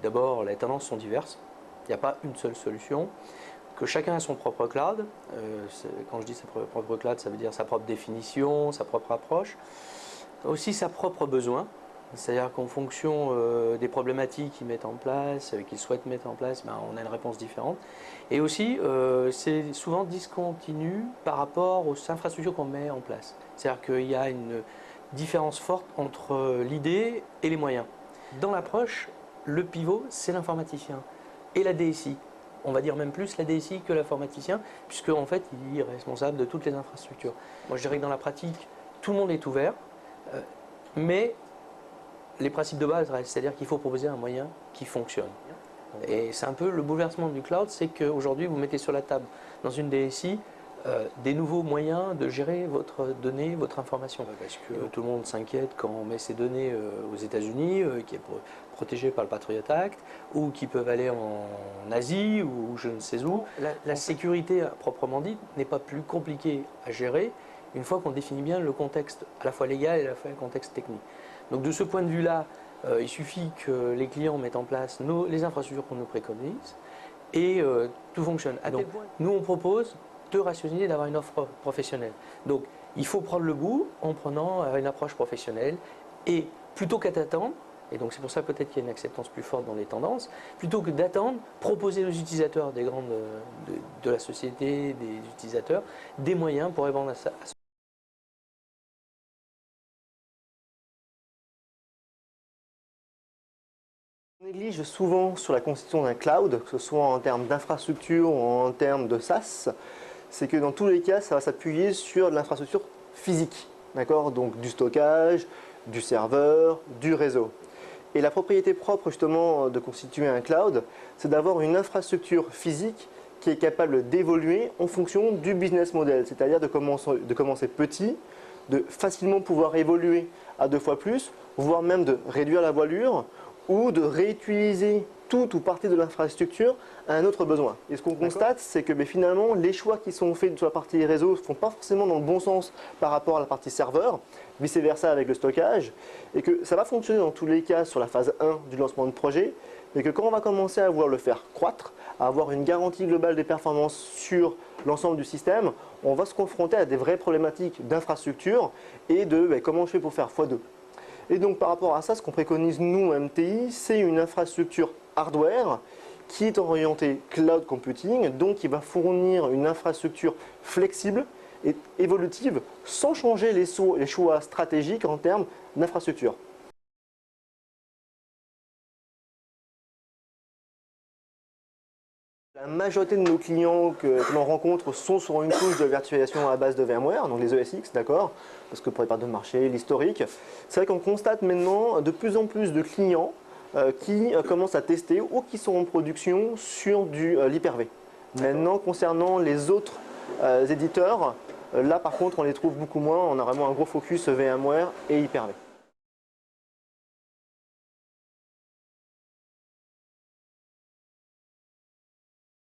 d'abord, les tendances sont diverses. Il n'y a pas une seule solution. Que chacun a son propre cloud. Quand je dis sa propre cloud, ça veut dire sa propre définition, sa propre approche. Aussi sa propre besoin. C'est-à-dire qu'en fonction des problématiques qu'ils mettent en place, qu'ils souhaitent mettre en place, ben, on a une réponse différente. Et aussi, c'est souvent discontinu par rapport aux infrastructures qu'on met en place. C'est-à-dire qu'il y a une différence forte entre l'idée et les moyens. Dans l'approche, le pivot, c'est l'informaticien et la DSI. On va dire même plus la DSI que l'informaticien, puisque en fait, il est responsable de toutes les infrastructures. Moi, je dirais que dans la pratique, tout le monde est ouvert, mais les principes de base restent, c'est-à-dire qu'il faut proposer un moyen qui fonctionne. Et c'est un peu le bouleversement du cloud, c'est qu'aujourd'hui, vous mettez sur la table, dans une DSI, des nouveaux moyens de gérer votre donnée, votre information. Parce que tout le monde s'inquiète quand on met ces données aux États-Unis, qui est protégé par le Patriot Act, ou qui peuvent aller en Asie, ou je ne sais où. La sécurité, proprement dite, n'est pas plus compliquée à gérer une fois qu'on définit bien le contexte, à la fois légal et à la fois le contexte technique. Donc de ce point de vue-là, il suffit que les clients mettent en place les infrastructures qu'on nous préconise et tout fonctionne. Donc, nous, on propose de rationaliser, d'avoir une offre professionnelle. Donc, il faut prendre le bout en prenant une approche professionnelle et plutôt qu'à t'attendre, et donc c'est pour ça peut-être qu'il y a une acceptance plus forte dans les tendances, plutôt que d'attendre, proposer aux utilisateurs des grandes, de la société, des utilisateurs, des moyens pour répondre à ça. On néglige souvent sur la constitution d'un cloud, que ce soit en termes d'infrastructure ou en termes de SaaS, c'est que dans tous les cas, ça va s'appuyer sur de l'infrastructure physique, d'accord? Donc du stockage, du serveur, du réseau. Et la propriété propre justement de constituer un cloud, c'est d'avoir une infrastructure physique qui est capable d'évoluer en fonction du business model, c'est-à-dire de commencer petit, de facilement pouvoir évoluer à 2 fois plus, voire même de réduire la voilure, ou de réutiliser tout ou partie de l'infrastructure à un autre besoin. Et ce qu'on constate, c'est que finalement, les choix qui sont faits sur la partie réseau ne font pas forcément dans le bon sens par rapport à la partie serveur, vice-versa avec le stockage, et que ça va fonctionner dans tous les cas sur la phase 1 du lancement de projet, mais que quand on va commencer à vouloir le faire croître, à avoir une garantie globale des performances sur l'ensemble du système, on va se confronter à des vraies problématiques d'infrastructure et de comment je fais pour faire x2. Et donc par rapport à ça, ce qu'on préconise nous, MTI, c'est une infrastructure hardware qui est orientée cloud computing, donc qui va fournir une infrastructure flexible et évolutive sans changer les choix stratégiques en termes d'infrastructure. La majorité de nos clients que l'on rencontre sont sur une couche de virtualisation à base de VMware, donc les ESX, d'accord, parce que pour les parts de marché, l'historique. C'est vrai qu'on constate maintenant de plus en plus de clients qui commencent à tester ou qui sont en production sur l'Hyper-V. Maintenant, concernant les autres éditeurs, là par contre on les trouve beaucoup moins, on a vraiment un gros focus VMware et Hyper-V.